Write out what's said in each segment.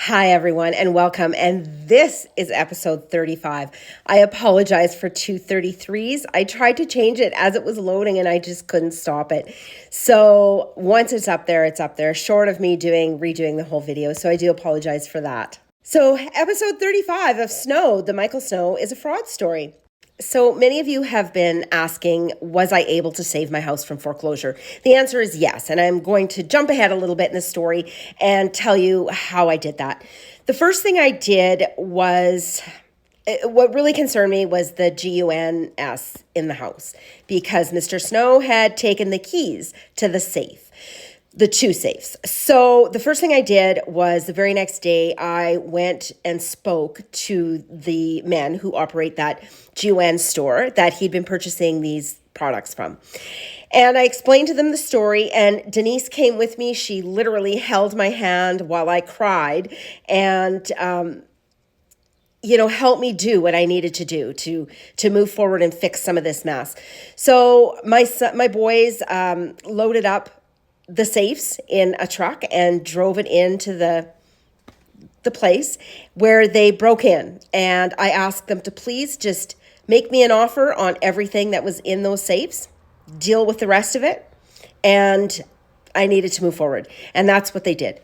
Hi, everyone, and welcome. And this is episode 35. I apologize for 233s. I tried to change it as it was loading and I just couldn't stop it. So once it's up there, short of me redoing the whole video. So I do apologize for that. So episode 35 of SNOWED, the Michael Snow, is a fraud story. So many of you have been asking, was I able to save my house from foreclosure? The answer is yes. And I'm going to jump ahead a little bit in the story and tell you how I did that. The first thing I did was, what really concerned me was the GUNS in the house, because Mr. Snow had taken the keys to the safe. The two safes. So the first thing I did was the very next day, I went and spoke to the men who operate that GUN store that he'd been purchasing these products from. And I explained to them the story, and Denise came with me. She literally held my hand while I cried and, help me do what I needed to do to move forward and fix some of this mess. So my boys loaded up the safes in a truck and drove it into the place where they broke in. And I asked them to please just make me an offer on everything that was in those safes, deal with the rest of it, and I needed to move forward. And that's what they did.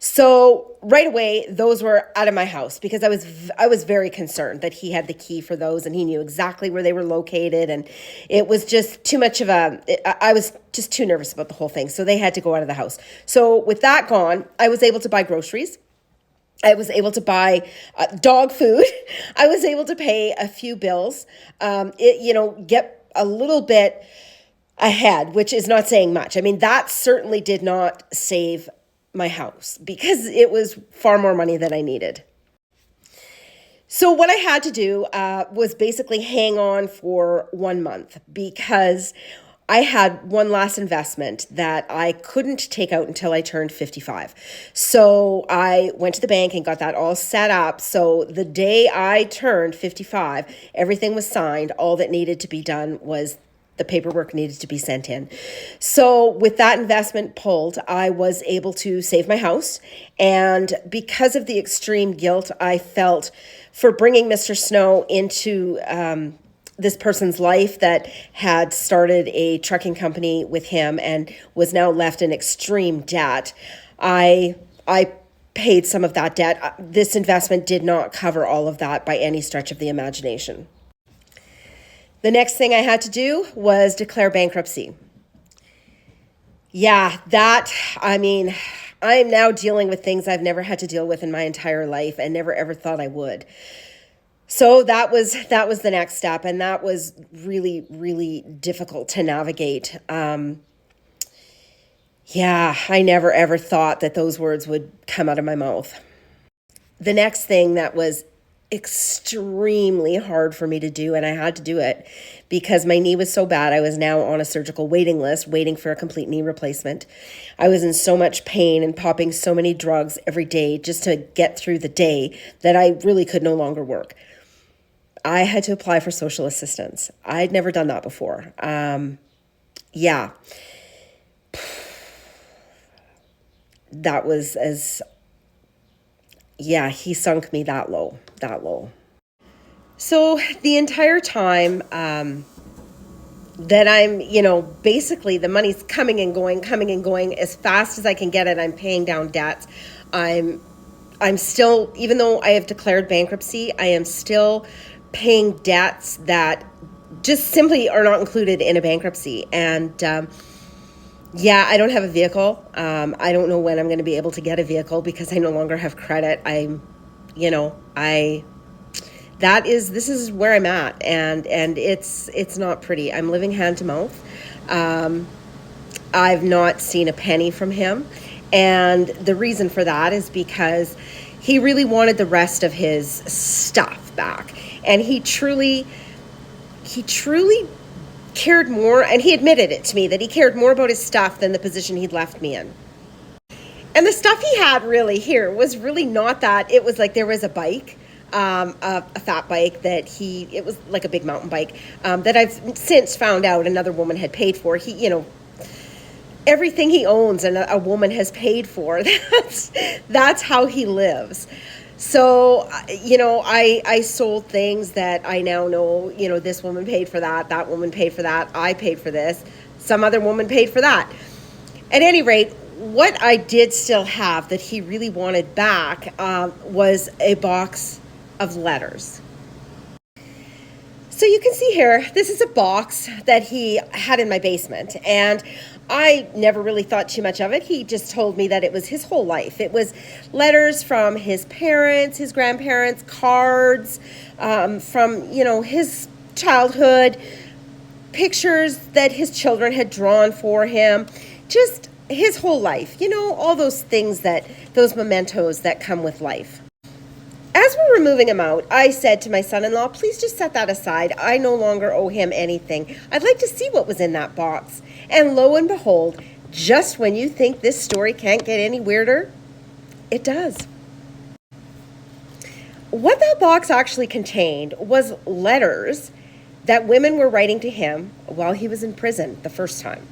So right away, those were out of my house because I was very concerned that he had the key for those and he knew exactly where they were located. And it was just too much of I was just too nervous about the whole thing. So they had to go out of the house. So with that gone, I was able to buy groceries. I was able to buy dog food. I was able to pay a few bills, get a little bit ahead, which is not saying much. I mean, that certainly did not save my house because it was far more money than I needed. So what I had to do was basically hang on for 1 month because I had one last investment that I couldn't take out until I turned 55. So I went to the bank and got that all set up. So the day I turned 55, everything was signed. All that needed to be done was the paperwork needed to be sent in. So with that investment pulled, I was able to save my house. And because of the extreme guilt I felt for bringing Mr. Snow into this person's life that had started a trucking company with him and was now left in extreme debt, I paid some of that debt. This investment did not cover all of that by any stretch of the imagination. The next thing I had to do was declare bankruptcy. I'm now dealing with things I've never had to deal with in my entire life and never ever thought I would. So that was the next step, and that was really, really difficult to navigate. I never ever thought that those words would come out of my mouth. The next thing that was extremely hard for me to do, and I had to do it because my knee was so bad. I was now on a surgical waiting list waiting for a complete knee replacement. I was in so much pain and popping so many drugs every day just to get through the day that I really could no longer work. I had to apply for social assistance. I'd never done that before. That was he sunk me that low. So the entire time that I'm, basically the money's coming and going as fast as I can get it. I'm paying down debts. I'm still, even though I have declared bankruptcy, I am still paying debts that just simply are not included in a bankruptcy. And I don't have a vehicle. I don't know when I'm going to be able to get a vehicle because I no longer have credit. This is where I'm at, and it's not pretty. I'm living hand to mouth. I've not seen a penny from him, and the reason for that is because he really wanted the rest of his stuff back, and he truly cared more, and he admitted it to me that he cared more about his stuff than the position he'd left me in. And the stuff he had really here was really not that. It was like there was a bike, a fat bike that it was like a big mountain bike that I've since found out another woman had paid for. everything he owns and a woman has paid for. That's how he lives. So, I sold things that I now know, this woman paid for that woman paid for that, I paid for this, some other woman paid for that. At any rate, what I did still have that he really wanted back was a box of letters. So you can see here, this is a box that he had in my basement, and I never really thought too much of it. He just told me that it was his whole life. It was letters from his parents, his grandparents, cards from, his childhood, pictures that his children had drawn for him, just his whole life, all those things those mementos that come with life. As we were moving him out, I said to my son-in-law, please just set that aside. I no longer owe him anything. I'd like to see what was in that box. And lo and behold, just when you think this story can't get any weirder, it does. What that box actually contained was letters that women were writing to him while he was in prison the first time.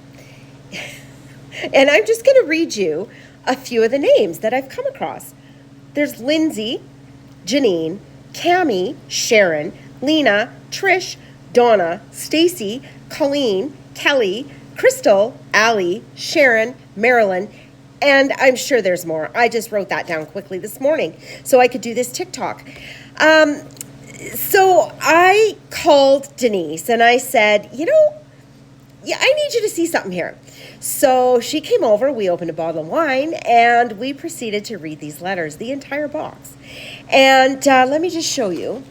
And I'm just going to read you a few of the names that I've come across. There's Lindsay, Janine, Cammie, Sharon, Lena, Trish, Donna, Stacy, Colleen, Kelly, Crystal, Allie, Sharon, Marilyn, and I'm sure there's more. I just wrote that down quickly this morning so I could do this TikTok. So I called Denise and I said, I need you to see something here. So she came over, we opened a bottle of wine, and we proceeded to read these letters, the entire box. And let me just show you.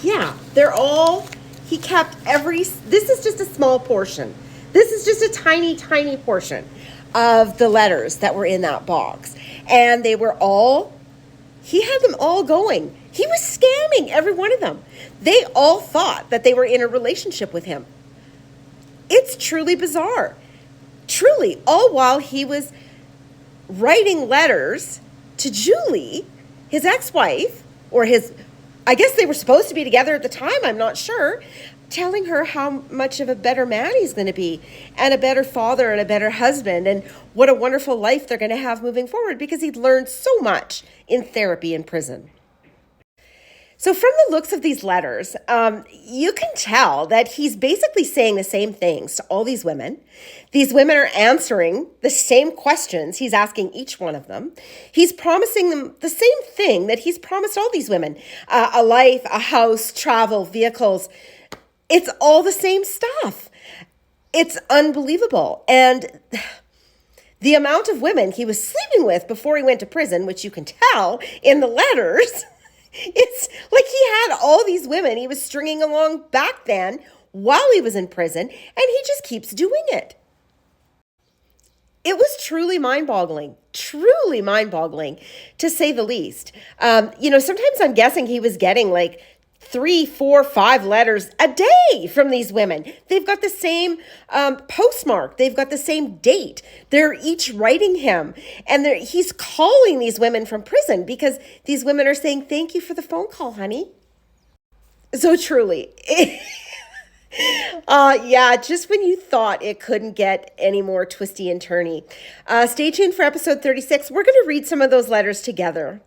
Yeah, he kept this is just a small portion. This is just a tiny, tiny portion of the letters that were in that box. And he had them all going. He was scamming every one of them. They all thought that they were in a relationship with him. It's truly bizarre. Truly, all while he was writing letters to Julie, his ex-wife, I guess they were supposed to be together at the time, I'm not sure, telling her how much of a better man he's going to be, and a better father and a better husband, and what a wonderful life they're going to have moving forward, because he'd learned so much in therapy in prison. So from the looks of these letters, you can tell that he's basically saying the same things to all these women. These women are answering the same questions he's asking each one of them. He's promising them the same thing that he's promised all these women, a life, a house, travel, vehicles. It's all the same stuff. It's unbelievable. And the amount of women he was sleeping with before he went to prison, which you can tell in the letters, it's like he had all these women he was stringing along back then while he was in prison, and he just keeps doing it. It was truly mind-boggling to say the least. Sometimes I'm guessing he was getting like 3, 4, 5 letters a day from these women. They've got the same postmark. They've got the same date. They're each writing him. And he's calling these women from prison because these women are saying, thank you for the phone call, honey. So truly, just when you thought it couldn't get any more twisty and turny. Stay tuned for episode 36. We're going to read some of those letters together.